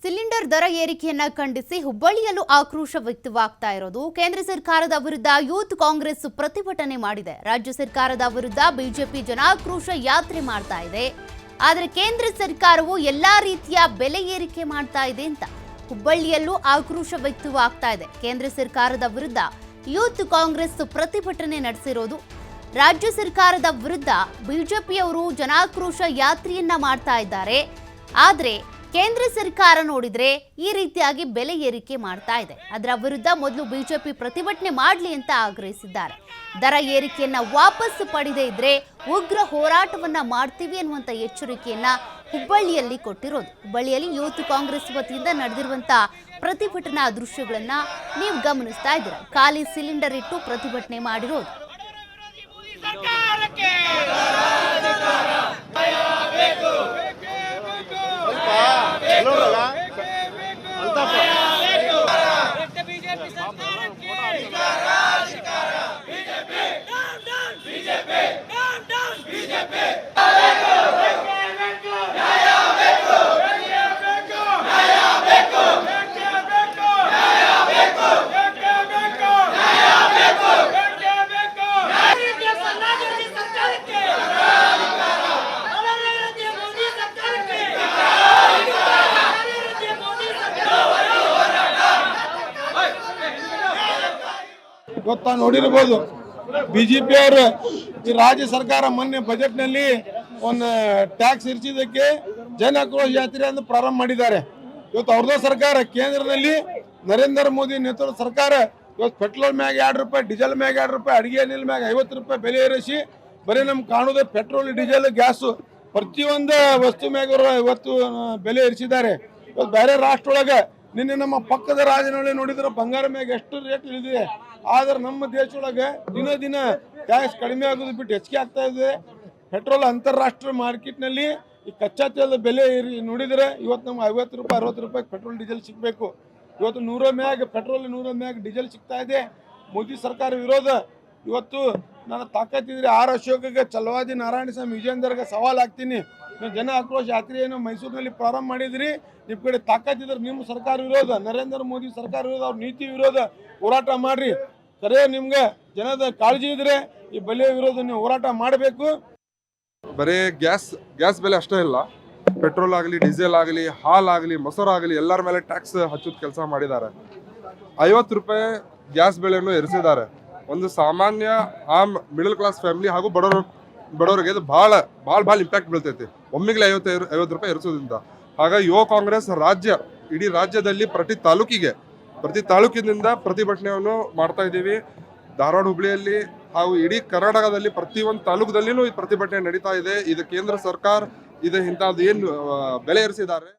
Cylinder ದರ ಏರಿಕೆಯನ್ನ ಖಂಡಿಸಿ ಹುಬ್ಬಳ್ಳಿಯಲ್ಲೂ ಆಕ್ರೋಶ ವ್ಯಕ್ತವಾಗ್ತಾ ಇರೋದು. ಕೇಂದ್ರ ಸರ್ಕಾರದ ವಿರುದ್ಧ ಯೂತ್ ಕಾಂಗ್ರೆಸ್ ಪ್ರತಿಭಟನೆ ಮಾಡಿದೆ. ರಾಜ್ಯ ಸರ್ಕಾರದ ವಿರುದ್ಧ ಬಿಜೆಪಿ ಜನಾಕ್ರೋಶ ಯಾತ್ರೆ ಮಾಡ್ತಾ ಇದೆ. ಆದರೆ ಕೇಂದ್ರ ಸರ್ಕಾರವು ಎಲ್ಲಾ ರೀತಿಯ ಬೆಲೆ ಏರಿಕೆ ಮಾಡ್ತಾ ಇದೆ ಅಂತ ಹುಬ್ಬಳ್ಳಿಯಲ್ಲೂ ಆಕ್ರೋಶ ವ್ಯಕ್ತವಾಗ್ತಾ ಇದೆ. ಕೇಂದ್ರ ಸರ್ಕಾರದ ವಿರುದ್ಧ ಯೂತ್ ಕಾಂಗ್ರೆಸ್ ಪ್ರತಿಭಟನೆ ನಡೆಸಿರೋದು. ರಾಜ್ಯ ಸರ್ಕಾರದ ವಿರುದ್ಧ ಬಿಜೆಪಿಯವರು ಜನಾಕ್ರೋಶ ಯಾತ್ರೆಯನ್ನ ಮಾಡ್ತಾ ಇದ್ದಾರೆ. ಆದರೆ ಕೇಂದ್ರ ಸರ್ಕಾರ ನೋಡಿದ್ರೆ ಈ ರೀತಿಯಾಗಿ ಬೆಲೆ ಏರಿಕೆ ಮಾಡ್ತಾ ಇದೆ. ಅದರ ವಿರುದ್ಧ ಮೊದಲು ಬಿಜೆಪಿ ಪ್ರತಿಭಟನೆ ಮಾಡಲಿ ಅಂತ ಆಗ್ರಹಿಸಿದ್ದಾರೆ. ದರ ಏರಿಕೆಯನ್ನ ವಾಪಸ್ ಪಡೆದೇ ಇದ್ರೆ ಉಗ್ರ ಹೋರಾಟವನ್ನ ಮಾಡ್ತೀವಿ ಅನ್ನುವಂತ ಎಚ್ಚರಿಕೆಯನ್ನ ಹುಬ್ಬಳ್ಳಿಯಲ್ಲಿ ಕೊಟ್ಟಿರೋದು. ಹುಬ್ಬಳ್ಳಿಯಲ್ಲಿ ಯೂತ್ ಕಾಂಗ್ರೆಸ್ ವತಿಯಿಂದ ನಡೆದಿರುವಂತಹ ಪ್ರತಿಭಟನಾ ದೃಶ್ಯಗಳನ್ನ ನೀವು ಗಮನಿಸ್ತಾ ಇದ್ದೀರಾ. ಖಾಲಿ ಸಿಲಿಂಡರ್ ಇಟ್ಟು ಪ್ರತಿಭಟನೆ ಮಾಡಿರೋದು. ಗೊತ್ತಾ ನೋಡಿರ್ಬೋದು, ಬಿಜೆಪಿ ಅವರು ಈ ರಾಜ್ಯ ಸರ್ಕಾರ ಮೊನ್ನೆ ಬಜೆಟ್ನಲ್ಲಿ ಒಂದು ಟ್ಯಾಕ್ಸ್ ಇರಿಸಿದ್ದಕ್ಕೆ ಜನ ಆಕ್ರೋಶ ಯಾತ್ರೆ ಅಂತ ಪ್ರಾರಂಭ ಮಾಡಿದ್ದಾರೆ. ಇವತ್ತು ಅವ್ರದ್ದು ಸರ್ಕಾರ ಕೇಂದ್ರದಲ್ಲಿ ನರೇಂದ್ರ ಮೋದಿ ನೇತೃತ್ವದ ಸರ್ಕಾರ ಇವತ್ತು ಪೆಟ್ರೋಲ್ ಮ್ಯಾಗ 2 ರೂಪಾಯಿ, ಡೀಸೆಲ್ ಮ್ಯಾಗ 2 ರೂಪಾಯಿ, ಅಡಿಗೆ ಅನಿಲ್ ಮ್ಯಾಗ 50 ರೂಪಾಯಿ ಬೆಲೆ ಏರಿಸಿ ಬರೀ ನಮ್ಗೆ ಕಾಣೋದು ಪೆಟ್ರೋಲ್, ಡೀಸೆಲ್, ಗ್ಯಾಸು ಪ್ರತಿಯೊಂದು ವಸ್ತು ಮ್ಯಾಗ ಇವತ್ತು ಬೆಲೆ ಏರಿಸಿದ್ದಾರೆ. ಇವತ್ತು ಬೇರೆ ರಾಷ್ಟ್ರ ಒಳಗೆ ನಿನ್ನೆ ನಮ್ಮ ಪಕ್ಕದ ರಾಜ್ಯಗಳಲ್ಲಿ ನೋಡಿದ್ರೆ ಬಂಗಾರ ಮ್ಯಾಗ ಎಷ್ಟು ರೇಟ್ ಇಳಿದಿದೆ. ಆದ್ರೆ ನಮ್ಮ ದೇಶದೊಳಗೆ ದಿನ ದಿನ ಟ್ಯಾಕ್ಸ್ ಕಡಿಮೆ ಆಗೋದು ಬಿಟ್ಟು ಹೆಚ್ಚಿಗೆ ಆಗ್ತಾ ಇದೆ. ಪೆಟ್ರೋಲ್ ಅಂತಾರಾಷ್ಟ್ರೀಯ ಮಾರ್ಕೆಟ್ನಲ್ಲಿ ಈ ಕಚ್ಚಾ ತೇಲದ ಬೆಲೆ ನೋಡಿದರೆ ಇವತ್ತು ನಮ್ಗೆ 50 ರೂಪಾಯಿ 60 ರೂಪಾಯಿ ಪೆಟ್ರೋಲ್ ಡೀಸೆಲ್ ಸಿಗಬೇಕು. ಇವತ್ತು 100 ಮ್ಯಾಗ ಪೆಟ್ರೋಲ್ 100 ಮ್ಯಾಗ ಡೀಸೆಲ್ ಸಿಗ್ತಾ ಇದೆ. ಮೋದಿ ಸರ್ಕಾರ ವಿರೋಧ. ಇವತ್ತು ನನ್ನ ತಾಕತ್ತಿದ್ರೆ ಆರ್ ಅಶೋಕ್ಗೆ, ಚಲವಾದಿ ನಾರಾಯಣ ಸ್ವಾಮಿ ವಿಜೇಂದರ್ಗೆ ಸವಾಲು ಹಾಕ್ತೀನಿ. ನೀವು ಜನ ಆಕ್ರೋಶ ಯಾತ್ರೆಯನ್ನು ಮೈಸೂರಿನಲ್ಲಿ ಪ್ರಾರಂಭ ಮಾಡಿದ್ರಿ. ನಿಮ್ಮ ಕಡೆ ತಾಕತ್ತಿದ್ರೆ ನಿಮ್ಮ ಸರ್ಕಾರ ವಿರೋಧ, ನರೇಂದ್ರ ಮೋದಿ ಸರ್ಕಾರ ವಿರೋಧ, ಅವ್ರ ನೀತಿ ವಿರೋಧ ಹೋರಾಟ ಮಾಡ್ರಿ. ಸರಿ, ನಿಮ್ಗೆ ಜನದ ಕಾಳಜಿ ಇದ್ರೆ ಈ ಬೆಲೆ ವಿರೋಧ ನೀವು ಹೋರಾಟ ಮಾಡಬೇಕು. ಬರೀ ಗ್ಯಾಸ್ ಬೆಲೆ ಅಷ್ಟೇ ಇಲ್ಲ, ಪೆಟ್ರೋಲ್ ಆಗಲಿ, ಡೀಸೆಲ್ ಆಗಲಿ, ಹಾಲಾಗಲಿ, ಮೊಸರು ಆಗಲಿ ಎಲ್ಲರ ಮೇಲೆ ಟ್ಯಾಕ್ಸ್ ಹಚ್ಚೋದು ಕೆಲಸ ಮಾಡಿದ್ದಾರೆ. 50 ರೂಪಾಯಿ ಗ್ಯಾಸ್ ಬೆಲೆಯನ್ನು ಏರಿಸಿದ್ದಾರೆ. ಒಂದು ಸಾಮಾನ್ಯ ಮಿಡಲ್ ಕ್ಲಾಸ್ ಫ್ಯಾಮಿಲಿ ಹಾಗೂ ಬಡವರಿಗೆ ಇದು ಭಾಳ ಇಂಪ್ಯಾಕ್ಟ್ ಬೀಳ್ತೈತಿ. ಒಮ್ಮೆಗೆ 50 ರೂಪಾಯಿ ಏರಿಸೋದ್ರಿಂದ. ಹಾಗಾಗಿ ಯುವ ಕಾಂಗ್ರೆಸ್ ಇಡೀ ರಾಜ್ಯದಲ್ಲಿ ಪ್ರತಿ ತಾಲೂಕಿನಿಂದ ಪ್ರತಿಭಟನೆಯನ್ನು ಮಾಡ್ತಾ ಇದ್ದೀವಿ. ಧಾರವಾಡ, ಹುಬ್ಬಳ್ಳಿಯಲ್ಲಿ ಹಾಗೂ ಇಡೀ ಕರ್ನಾಟಕದಲ್ಲಿ ಪ್ರತಿಯೊಂದು ತಾಲೂಕದಲ್ಲಿನೂ ಈ ಪ್ರತಿಭಟನೆ ನಡೀತಾ ಇದೆ. ಇದು ಕೇಂದ್ರ ಸರ್ಕಾರ ಇಂಥದ್ದು ಏನು ಬೆಲೆ ಏರಿಸಿದ್ದಾರೆ.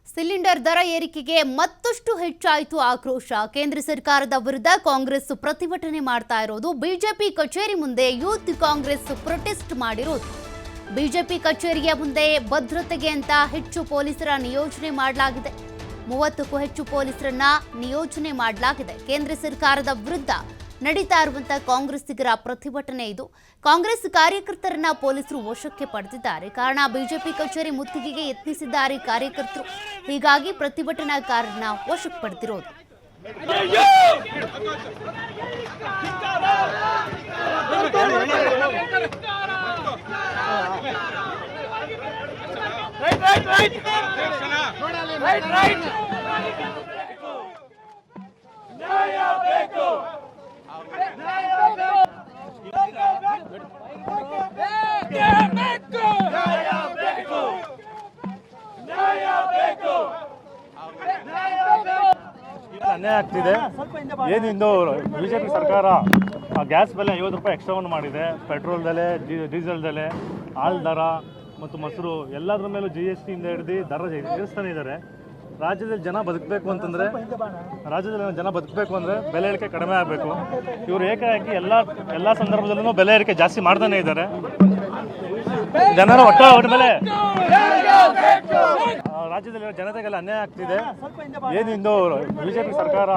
ಸಿಲಿಂಡರ್ ದರ ಏರಿಕೆಗೆ ಮತ್ತಷ್ಟು ಹೆಚ್ಚಾಯಿತು ಆಕ್ರೋಶ. ಕೇಂದ್ರ ಸರ್ಕಾರದ ವಿರುದ್ಧ ಕಾಂಗ್ರೆಸ್ ಪ್ರತಿಭಟನೆ ಮಾಡ್ತಾ ಇರೋದು. ಬಿಜೆಪಿ ಕಚೇರಿ ಮುಂದೆ ಯೂತ್ ಕಾಂಗ್ರೆಸ್ ಪ್ರೊಟೆಸ್ಟ್ ಮಾಡಿರೋದು. ಬಿಜೆಪಿ ಕಚೇರಿಯ ಮುಂದೆ ಭದ್ರತೆಗೆ ಅಂತ ಹೆಚ್ಚು ಪೊಲೀಸರ ನಿಯೋಜನೆ ಮಾಡಲಾಗಿದೆ. 30ಕ್ಕೂ ಹೆಚ್ಚು ಪೊಲೀಸರನ್ನ ನಿಯೋಜನೆ ಮಾಡಲಾಗಿದೆ. ಕೇಂದ್ರ ಸರ್ಕಾರದ ವಿರುದ್ಧ ನಡೀತಾ ಇರುವಂತಹ ಕಾಂಗ್ರೆಸ್ಸಿಗರ ಪ್ರತಿಭಟನೆ ಇದು. ಕಾಂಗ್ರೆಸ್ ಕಾರ್ಯಕರ್ತರನ್ನ ಪೊಲೀಸರು ವಶಕ್ಕೆ ಪಡೆದಿದ್ದಾರೆ. ಕಾರಣ ಬಿಜೆಪಿ ಕಚೇರಿ ಮುತ್ತಿಗೆಗೆ ಯತ್ನಿಸಿದ್ದಾರೆ ಕಾರ್ಯಕರ್ತರು. ಹೀಗಾಗಿ ಪ್ರತಿಭಟನಾಕಾರರನ್ನ ವಶಕ್ಕೆ ಪಡೆದಿರೋದು. ಅನ್ಯಾಯ ಆಗ್ತಿದೆ. ಏನಿಂದು ಬಿಜೆಪಿ ಸರ್ಕಾರ ಗ್ಯಾಸ್ ಬೆಲೆ 50 ರೂಪಾಯಿ ಎಕ್ಸ್ಟ್ರಾವನ್ನು ಮಾಡಿದೆ. ಪೆಟ್ರೋಲ್ ಬೆಲೆ, ಡೀಸೆಲ್ ಬೆಲೆ, ಹಾಲು ದರ ಮತ್ತು ಮೊಸರು ಎಲ್ಲದರ ಮೇಲೂ GST ಇಂದ ಹಿಡಿದು ದರ ಏರಿಸ್ತಾನೆ ಇದ್ದಾರೆ. ರಾಜ್ಯದಲ್ಲಿ ಜನ ಬದುಕಬೇಕು ಅಂತಂದರೆ ಬೆಲೆ ಏರಿಕೆ ಕಡಿಮೆ ಆಗಬೇಕು. ಇವರು ಏಕಾಏಕಿ ಎಲ್ಲ ಸಂದರ್ಭದಲ್ಲೂ ಬೆಲೆ ಏರಿಕೆ ಜಾಸ್ತಿ ಮಾಡ್ತಾನೆ ಇದ್ದಾರೆ. ಜನರ ಒಟ್ಟ ಮೇಲೆ ರಾಜ್ಯದಲ್ಲಿರೋ ಜನತೆಗೆಲ್ಲ ಅನ್ಯಾಯ ಆಗ್ತಿದೆ. ಏನಿಂದು ಬಿಜೆಪಿ ಸರ್ಕಾರ